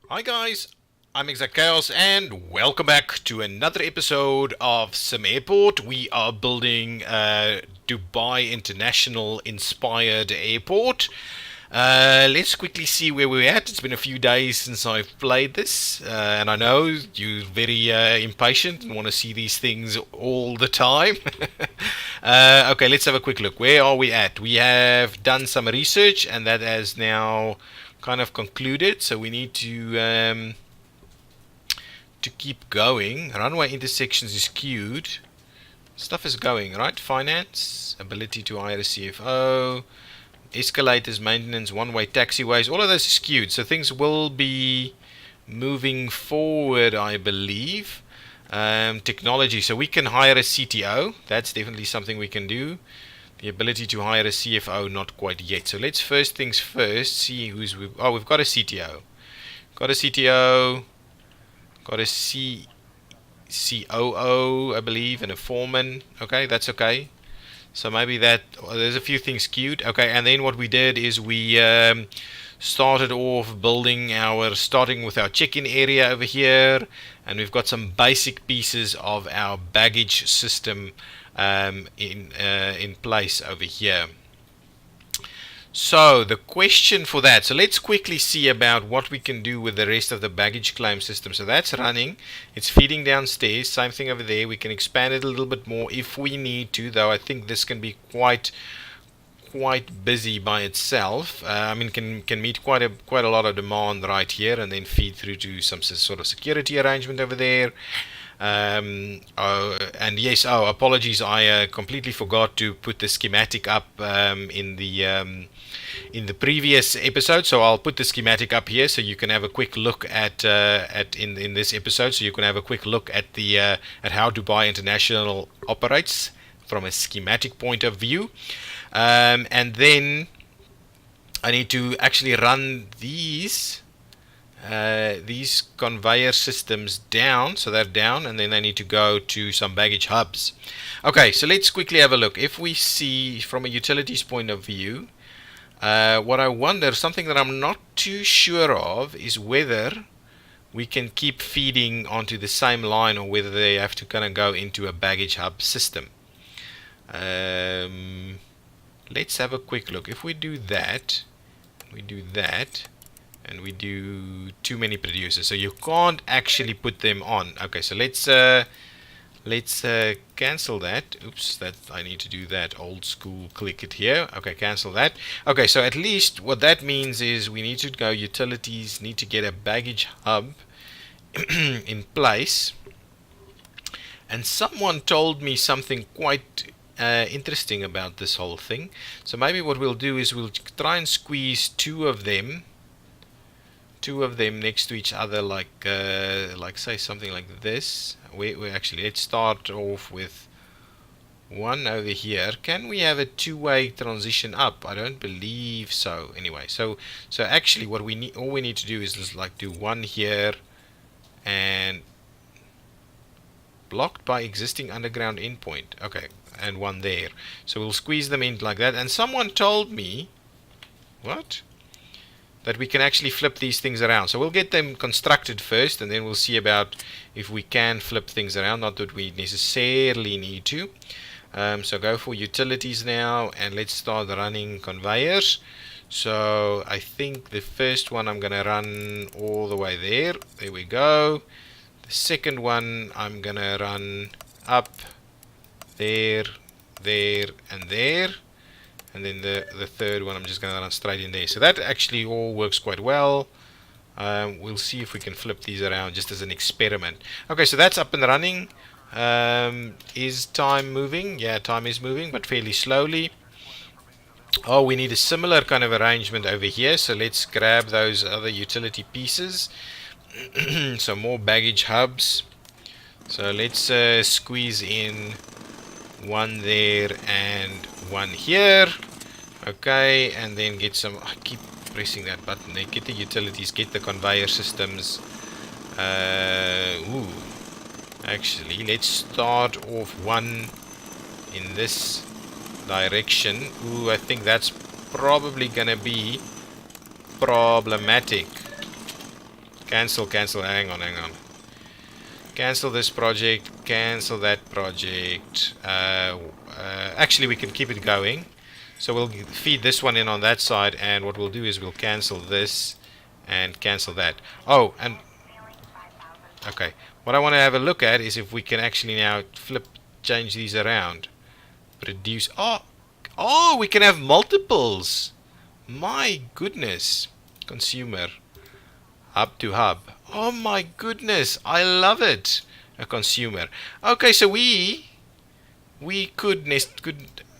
Hi guys, I'm ExactChaos and welcome back to another episode of Sim Airport. We are building a Dubai International inspired airport. Let's quickly see where we're at. It's been a few days since I've played this, and I know you're very impatient and want to see these things all the time. Okay, let's have a quick look. Where are we at? We have done some research, and that has now kind of concluded. So we need to keep going. Runway intersections is skewed. Stuff is going right. Finance, ability to hire a CFO, escalators, maintenance, one-way taxiways. All of those are skewed. So things will be moving forward, I believe. Technology. So we can hire a CTO. That's definitely something we can do. The ability to hire a CFO, not quite yet. So let's first things first see who's we've got a CTO. Got a CTO, got a COO, I believe, and a foreman. Okay, that's okay. So maybe there's a few things skewed. Okay, and then what we did is we started off starting with our check-in area over here, and we've got some basic pieces of our baggage system in place over here. So the question for that, so let's quickly see about what we can do with the rest of the baggage claim system. So that's running, it's feeding downstairs, same thing over there. We can expand it a little bit more if we need to, though I think this can be quite busy by itself. I mean, can meet quite a lot of demand right here, and then feed through to some sort of security arrangement over there. And yes, apologies, I completely forgot to put the schematic up in the previous episode. So I'll put the schematic up here, so you can have a quick look at in this episode. So you can have a quick look at the at how Dubai International operates from a schematic point of view. And then I need to actually run these conveyor systems down, so they're down, and then they need to go to some baggage hubs. Okay, so let's quickly have a look. If we see from a utilities point of view, what I wonder, something that I'm not too sure of, is whether we can keep feeding onto the same line or whether they have to kind of go into a baggage hub system. Let's have a quick look. If we do that, and we do too many producers, so you can't actually put them on. Okay, so let's cancel that. Oops, that I need to do that old school. Click it here. Okay, cancel that. Okay, so at least what that means is we need to go utilities, need to get a baggage hub in place. And someone told me something quite interesting about this whole thing. So maybe what we'll do is we'll try and squeeze two of them next to each other, like say something like this. We actually, let's start off with one over here. Can we have a two-way transition up? I don't believe so. Anyway, so actually what all we need to do is just like do one here and blocked by existing underground endpoint. Okay, and one there. So we'll squeeze them in like that. And someone told me that we can actually flip these things around. So we'll get them constructed first, and then we'll see about if we can flip things around. Not that we necessarily need to. So go for utilities now, and let's start running conveyors. So I think the first one I'm gonna run all the way there. There we go. The second one I'm gonna run up there, and there. And then the third one I'm just going to run straight in there. So that actually all works quite well. We'll see if we can flip these around just as an experiment. Okay, so that's up and running. Is time moving? Yeah, time is moving, but fairly slowly. Oh, we need a similar kind of arrangement over here. So let's grab those other utility pieces. So more baggage hubs. So let's squeeze in one there and one here. Okay, and then get some, I keep pressing that button there. Get the utilities, get the conveyor systems. Actually, let's start off one in this direction. I think that's probably gonna be problematic. Cancel, cancel. Hang on, hang on. Cancel this project. Cancel that project. Actually, we can keep it going. So we'll feed this one in on that side, and what we'll do is we'll cancel this and cancel that. Oh, and okay. What I want to have a look at is if we can actually now change these around. Reduce. Oh, we can have multiples. My goodness. Consumer. Hub to hub. Oh my goodness. I love it. A consumer. Okay, so we could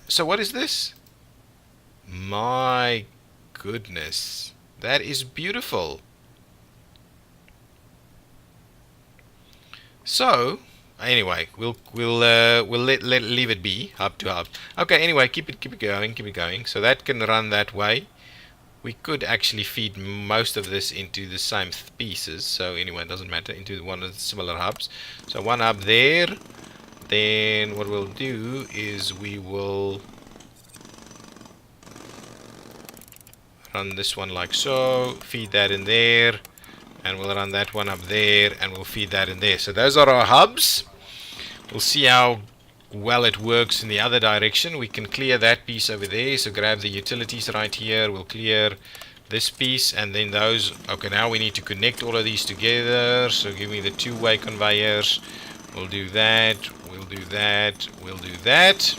so what is this? My goodness. That is beautiful. So anyway, we'll leave it be, hub to hub. Okay, anyway, keep it going. So that can run that way. We could actually feed most of this into the same pieces. So anyway, it doesn't matter, into one of the similar hubs. So one hub there. Then what we'll do is we will run this one like so, feed that in there, and we'll run that one up there, and we'll feed that in there. So those are our hubs. We'll see how well it works in the other direction. We can clear that piece over there, so grab the utilities right here. We'll clear this piece, and then those. Okay, now we need to connect all of these together, so give me the two-way conveyors. We'll do that, we'll do that, we'll do that.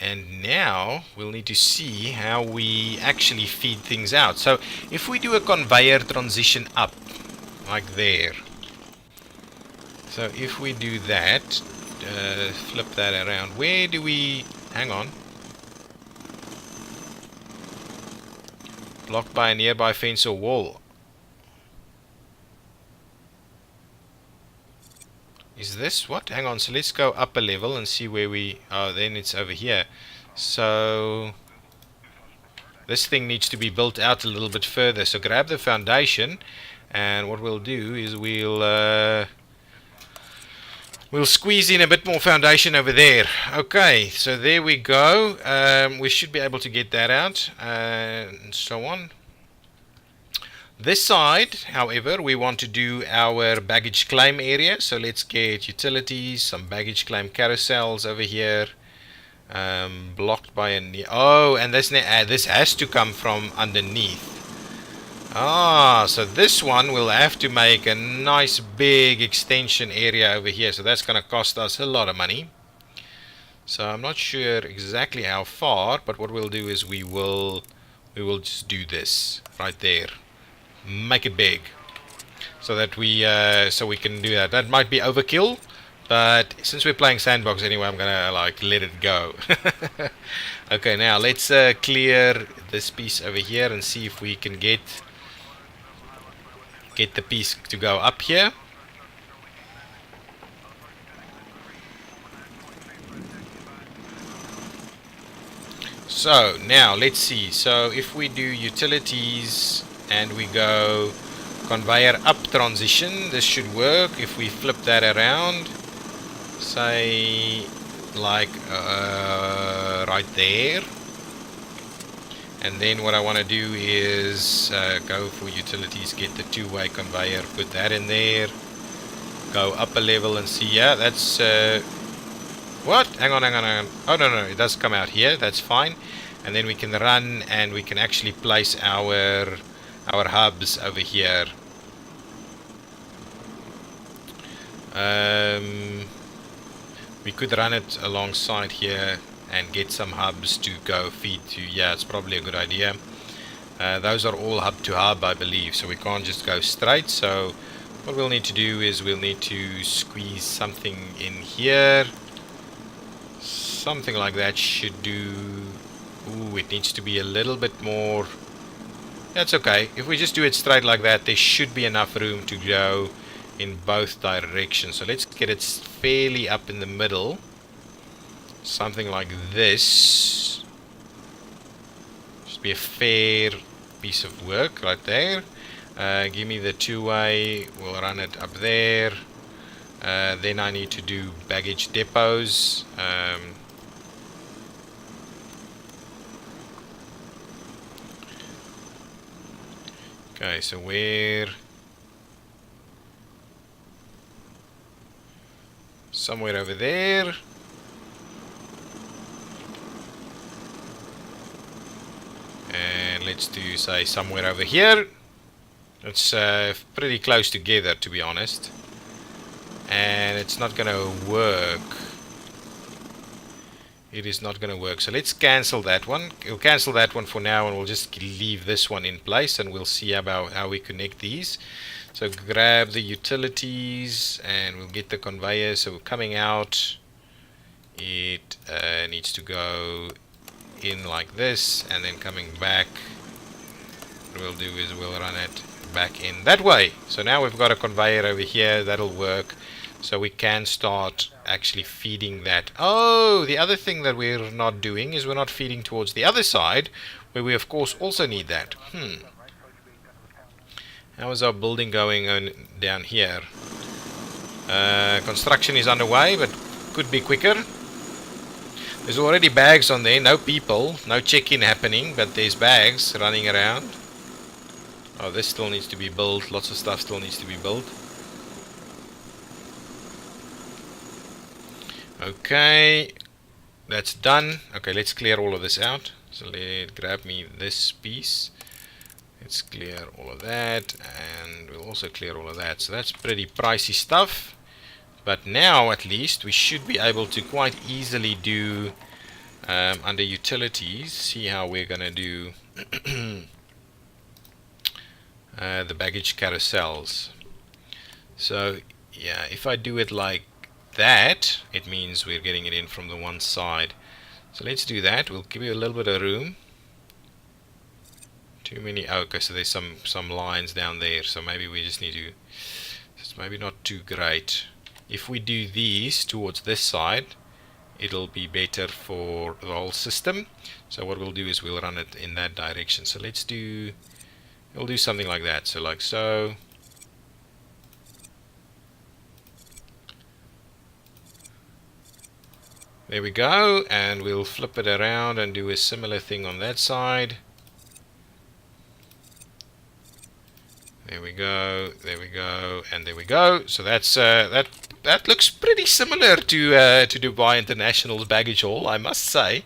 And now we'll need to see how we actually feed things out. So if we do a conveyor transition up, like there. So if we do that, flip that around. Where do we... Hang on. Blocked by a nearby fence or wall. Is this what? Hang on, so let's go up a level and see where we... Oh, then it's over here. So this thing needs to be built out a little bit further. So grab the foundation, and what we'll do is we'll squeeze in a bit more foundation over there. Okay, so there we go. We should be able to get that out, and so on. This side, however, we want to do our baggage claim area. So let's get utilities, some baggage claim carousels over here. Blocked by a... Oh, and this has to come from underneath. Ah, so this one will have to make a nice big extension area over here. So that's going to cost us a lot of money. So I'm not sure exactly how far, but what we'll do is we will just do this right there. Make it big, so that we can do that. That might be overkill, but since we're playing sandbox anyway, I'm gonna like let it go. Okay, now let's clear this piece over here and see if we can get the piece to go up here. So now let's see. So if we do utilities and we go conveyor up transition, this should work. If we flip that around, say like right there, and then what I want to do is go for utilities, get the two-way conveyor, put that in there, go up a level and see. Yeah, that's what? Hang on. Oh no, it does come out here. That's fine. And then we can run and we can actually place our hubs over here. We could run it alongside here and get some hubs to go feed to. Yeah, it's probably a good idea. Those are all hub to hub, I believe, so we can't just go straight. So what we'll need to do is we'll need to squeeze something in here. Something like that should do. Ooh, it needs to be a little bit more. That's okay. If we just do it straight like that, there should be enough room to go in both directions. So let's get it fairly up in the middle. Something like this. Should be a fair piece of work right there. Give me the two-way. We'll run it up there. Then I need to do baggage depots. Okay, so where? Somewhere over there. And let's do, say, somewhere over here. It's pretty close together, to be honest. And it's not going to work. It is not going to work. So let's cancel that one. We'll cancel that one for now, and we'll just leave this one in place, and we'll see about how we connect these. So grab the utilities, and we'll get the conveyor. So coming out, it needs to go in like this, and then coming back, what we'll do is we'll run it back in that way. So now we've got a conveyor over here that'll work, so we can start actually feeding that. Oh, the other thing that we're not doing is we're not feeding towards the other side, where we of course also need that. How is our building going on down here? Construction is underway, but could be quicker. There's already bags on there, no people, no check-in happening, but there's bags running around. Oh, this still needs to be built. Lots of stuff still needs to be built. Okay, that's done. Okay, let's clear all of this out. So let's grab me this piece. Let's clear all of that, and we'll also clear all of that. So that's pretty pricey stuff. But now, at least, we should be able to quite easily do, under utilities, see how we're going to do the baggage carousels. So, yeah, if I do it like that, it means we're getting it in from the one side. So let's do that. We'll give you a little bit of room. Too many. Oh, okay, so there's some lines down there. So maybe we just need to. It's maybe not too great. If we do these towards this side, it'll be better for the whole system. So what we'll do is we'll run it in that direction. So let's do. We'll do something like that. So like so. There we go, and we'll flip it around and do a similar thing on that side. There we go, and there we go. So that's that looks pretty similar to Dubai International's baggage hall, I must say.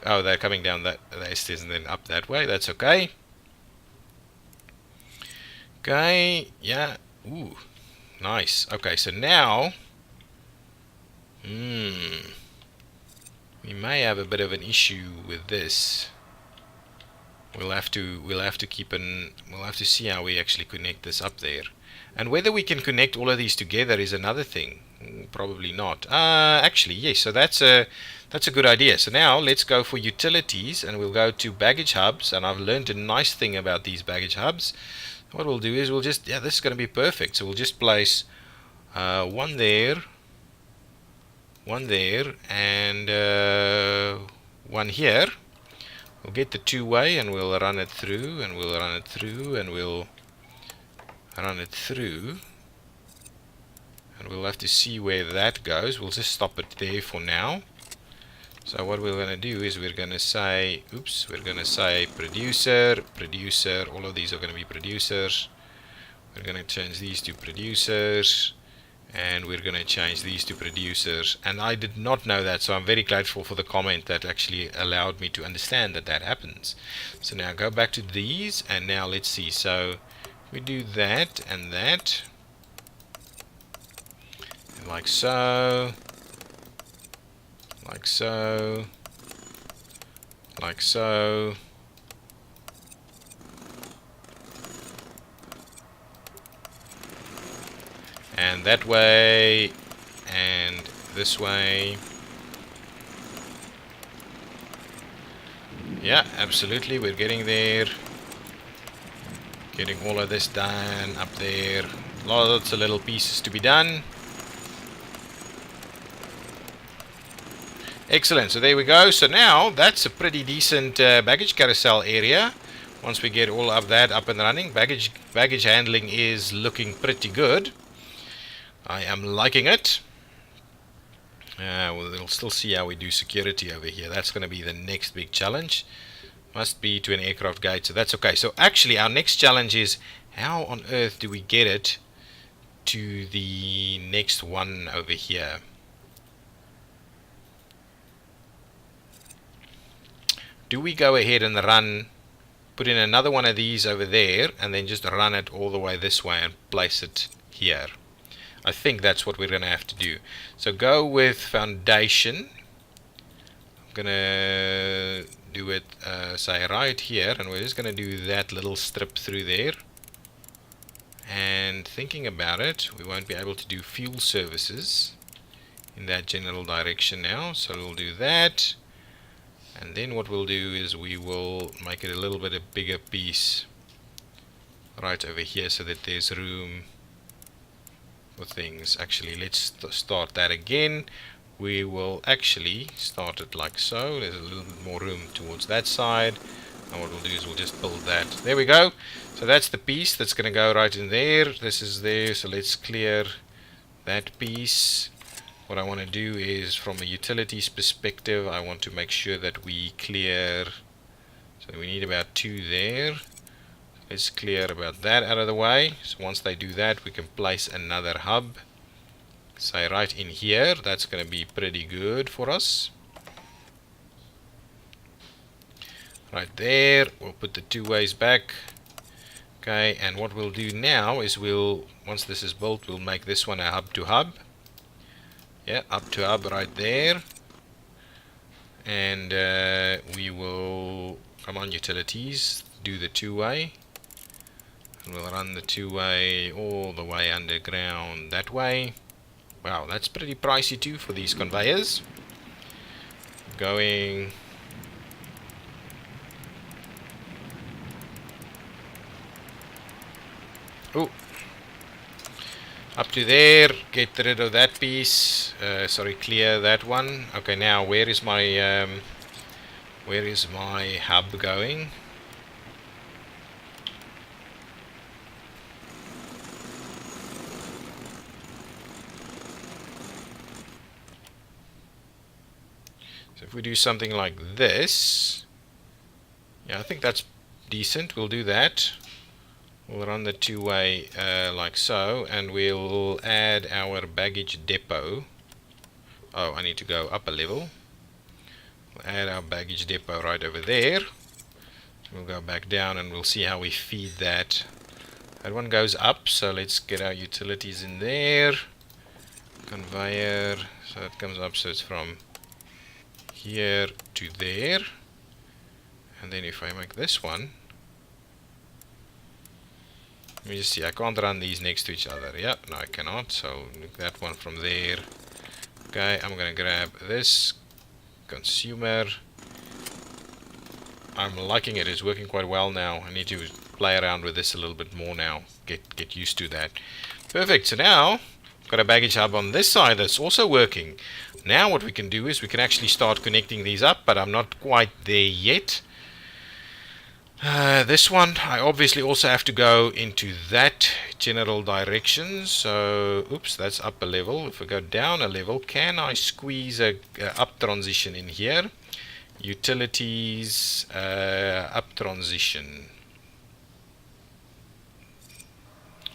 Oh, they're coming down that stairs and then up that way. That's okay. Okay, yeah. Ooh, nice. Okay, so now. We may have a bit of an issue with this. We'll have to see how we actually connect this up there, and whether we can connect all of these together is another thing. Probably not. Actually, yes. So that's a good idea. So now let's go for utilities, and we'll go to baggage hubs. And I've learned a nice thing about these baggage hubs. What we'll do is we'll just this is going to be perfect. So we'll just place one there, and one here. We'll get the two-way, and we'll run it through, and we'll run it through, and we'll run it through, and we'll have to see where that goes. We'll just stop it there for now. So what we're going to do is we're going to say, we're going to say producer, all of these are going to be producers. We're going to change these to producers, and we're going to change these to producers. And I did not know that, so I'm very grateful for the comment that actually allowed me to understand that that happens. So now go back to these, and now let's see. So we do that and that, and like so, like so, like so. And that way, and this way. Yeah, absolutely, we're getting there. Getting all of this done up there. Lots of little pieces to be done. Excellent, so there we go. So now, that's a pretty decent baggage carousel area. Once we get all of that up and running, baggage handling is looking pretty good. I am liking it. We'll still see how we do security over here. That's going to be the next big challenge. Must be to an aircraft gate, so that's okay. So actually our next challenge is how on earth do we get it to the next one over here? Do we go ahead and put in another one of these over there and then just run it all the way this way and place it here? I think that's what we're going to have to do. So go with foundation. I'm going to do it, say, right here, and we're just going to do that little strip through there. And thinking about it, we won't be able to do fuel services in that general direction now, so we'll do that. And then what we'll do is we will make it a little bit a bigger piece right over here so that there's room for things. Actually, let's start that again. We will actually start it like so. There's a little bit more room towards that side, and what we'll do is we'll just build that. There we go. So that's the piece that's going to go right in there. This is there, so let's clear that piece. What I want to do is, from a utilities perspective, I want to make sure that we clear, so we need about 2 there. Let's clear about that out of the way. So once they do that, we can place another hub, say right in here. That's going to be pretty good for us. Right there, we'll put the 2 ways back. Okay, and what we'll do now is once this is built, we'll make this one a hub to hub. Yeah, up to hub right there. And we will, come on utilities, do the 2-way. And we'll run the 2-way all the way underground that way. Wow, that's pretty pricey too for these conveyors. Going up to there, get rid of that piece, sorry, clear that one. Okay, now where is my hub going? So if we do something like this, yeah, I think that's decent. We'll do that. We'll run the 2-way like so, and we'll add our baggage depot. Oh, I need to go up a level. We'll add our baggage depot right over there. We'll go back down and we'll see how we feed that. That one goes up, so let's get our utilities in there. Conveyor, so it comes up, so it's from here to there. And then if I make this one, let me just see, I can't run these next to each other. Yeah, no, I cannot. So that one from there. Okay, I'm gonna grab this consumer. I'm liking it. It's working quite well now. I need to play around with this a little bit more now. Get used to that. Perfect. So now I've got a baggage hub on this side that's also working. Now what we can do is we can actually start connecting these up, but I'm not quite there yet. This one, I obviously also have to go into that general direction. So, oops, that's up a level. If I go down a level, can I squeeze a up transition in here? Utilities, up transition.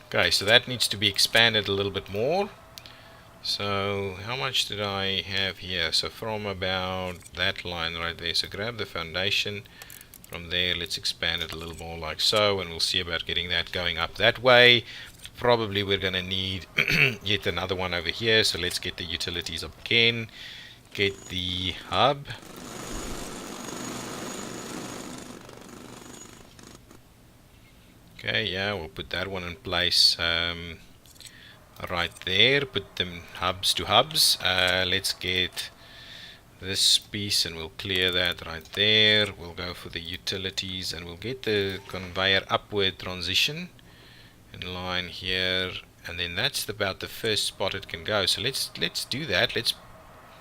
Okay, so that needs to be expanded a little bit more. So, how much did I have here? So, from about that line right there. So, grab the foundation. From there, let's expand it a little more like so, and we'll see about getting that going up that way. Probably we're going to need yet another one over here, so let's get the utilities up again. Get the hub. Okay, yeah, we'll put that one in place right there. Put them hubs to hubs. Let's get this piece and we'll clear that right there. We'll go for the utilities and we'll get the conveyor upward transition in line here, and then that's about the first spot it can go. So let's do that.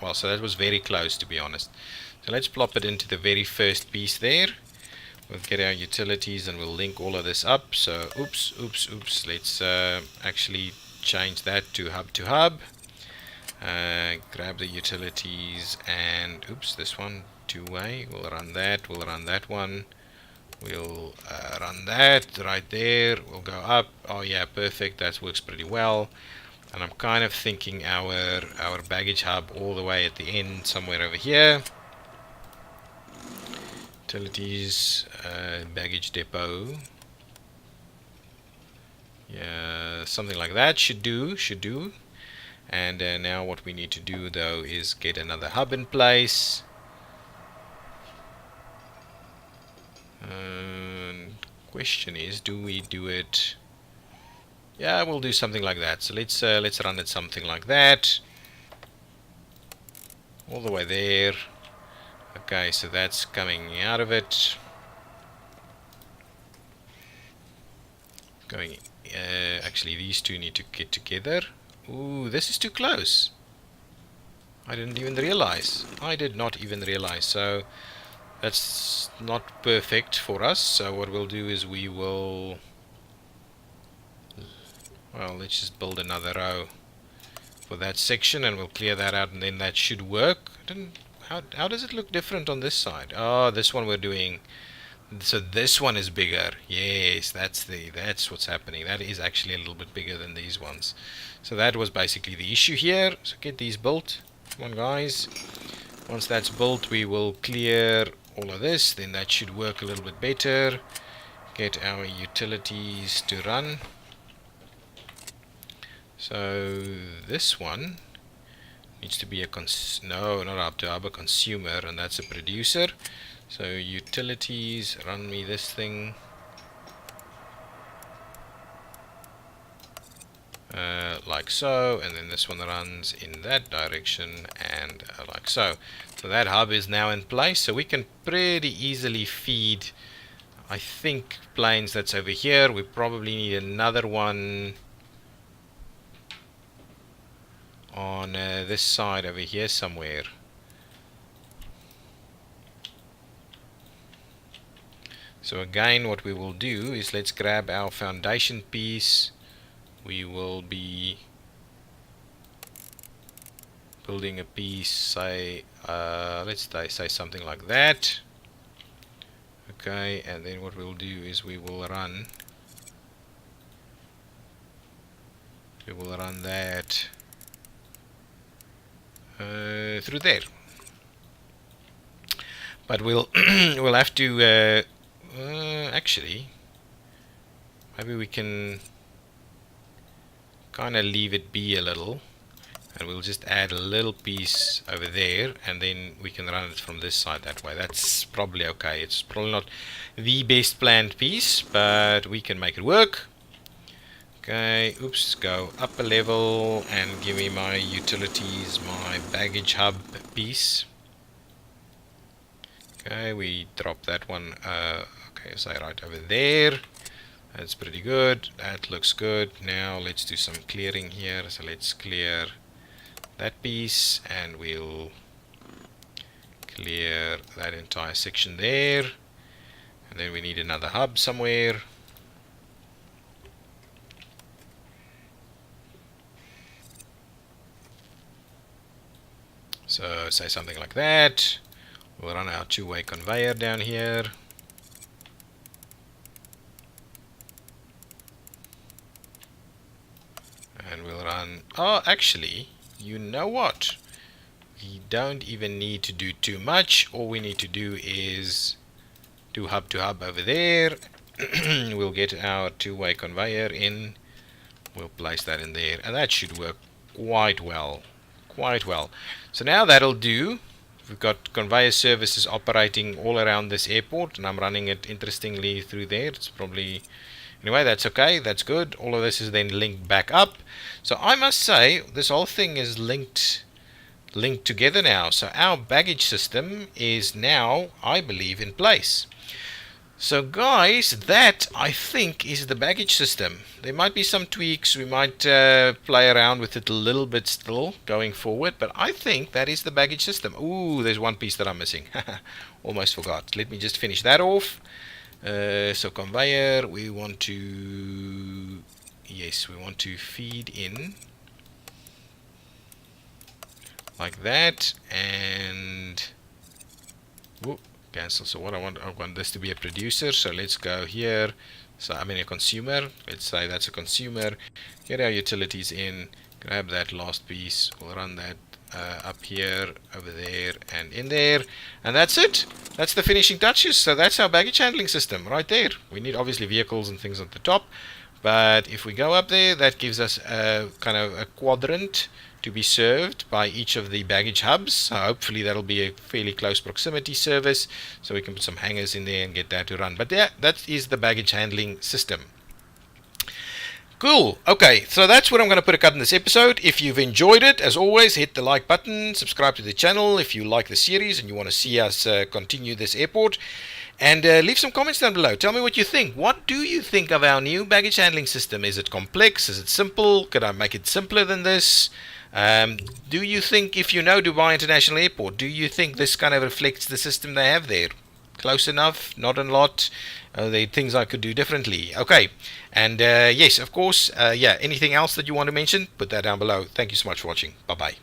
Well, so that was very close, to be honest. So let's plop it into the very first piece there. We'll get our utilities and we'll link all of this up. So oops, let's actually change that to hub. Grab the utilities and oops, this one two-way. We'll run that. We'll run that one. We'll run that right there. We'll go up. Oh yeah, perfect. That works pretty well. And I'm kind of thinking our baggage hub all the way at the end, somewhere over here. Utilities, baggage depot. Yeah, something like that should do. And now what we need to do though is get another hub in place. Question is, do we do it? Yeah, we'll do something like that. So let's run it something like that, all the way there. Okay, so that's coming out of it. Going. Actually, these two need to get together. Ooh, this is too close. I didn't even realize. I did not even realize. So that's not perfect for us. So what we'll do is we will. Well, let's just build another row for that section, and we'll clear that out, and then that should work. How does it look different on this side? Oh, this one we're doing. So this one is bigger. Yes, that's what's happening. That is actually a little bit bigger than these ones. So that was basically the issue here. So get these built. Come on, guys. Once that's built, we will clear all of this. Then that should work a little bit better. Get our utilities to run. So this one needs to be a no, not up to hub, a consumer, and that's a producer. So utilities, run me this thing. Like so, and then this one runs in that direction, and like so. So that hub is now in place, so we can pretty easily feed, I think, planes that's over here. We probably need another one on this side over here somewhere. So again, what we will do is let's grab our foundation piece. We will be building a piece, say, let's say something like that. Okay, and then what we'll do is we will run that through there. But we'll we'll have to actually, maybe we can kind of leave it be a little, and we'll just add a little piece over there, and then we can run it from this side that way. That's probably okay. It's probably not the best planned piece, but we can make it work. Okay, oops, go up a level and give me my utilities, my baggage hub piece. Okay, we drop that one, okay, say right over there. That's pretty good. That looks good. Now let's do some clearing here. So let's clear that piece, and we'll clear that entire section there. And then we need another hub somewhere. So say something like that. We'll run our two-way conveyor down here. And we'll run, oh, actually, you know what? We don't even need to do too much. All we need to do is do hub to hub over there. We'll get our two-way conveyor in. We'll place that in there, and that should work quite well. Quite well. So now that'll do. We've got conveyor services operating all around this airport, and I'm running it interestingly through there. It's probably, anyway, that's okay, that's good. All of this is then linked back up. So I must say, this whole thing is linked together now. So our baggage system is now, I believe, in place. So guys, that I think is the baggage system. There might be some tweaks. We might play around with it a little bit still going forward, but I think that is the baggage system. Ooh, there's one piece that I'm missing. Almost forgot. Let me just finish that off. So conveyor, we want to, yes, we want to feed in like that, and Ooh, cancel. So what I want this to be a producer. So let's go here. So I mean a consumer. Let's say that's a consumer. Get our utilities in. Grab that last piece. We'll run that up here, over there, and in there. And that's it. That's the finishing touches. So that's our baggage handling system right there. We need obviously vehicles and things at the top. But if we go up there, that gives us a kind of a quadrant to be served by each of the baggage hubs. So hopefully that'll be a fairly close proximity service, so we can put some hangers in there and get that to run. But yeah, that is the baggage handling system. Cool. Okay, so that's where I'm going to put a cut in this episode. If you've enjoyed it, as always, hit the like button, subscribe to the channel if you like the series and you want to see us continue this airport. And leave some comments down below. Tell me what you think. What do you think of our new baggage handling system? Is it complex? Is it simple? Could I make it simpler than this? Do you think, if you know Dubai International Airport, do you think this kind of reflects the system they have there? Close enough? Not a lot? Are there things I could do differently? Okay. And yes, of course, yeah, anything else that you want to mention, put that down below. Thank you so much for watching. Bye-bye.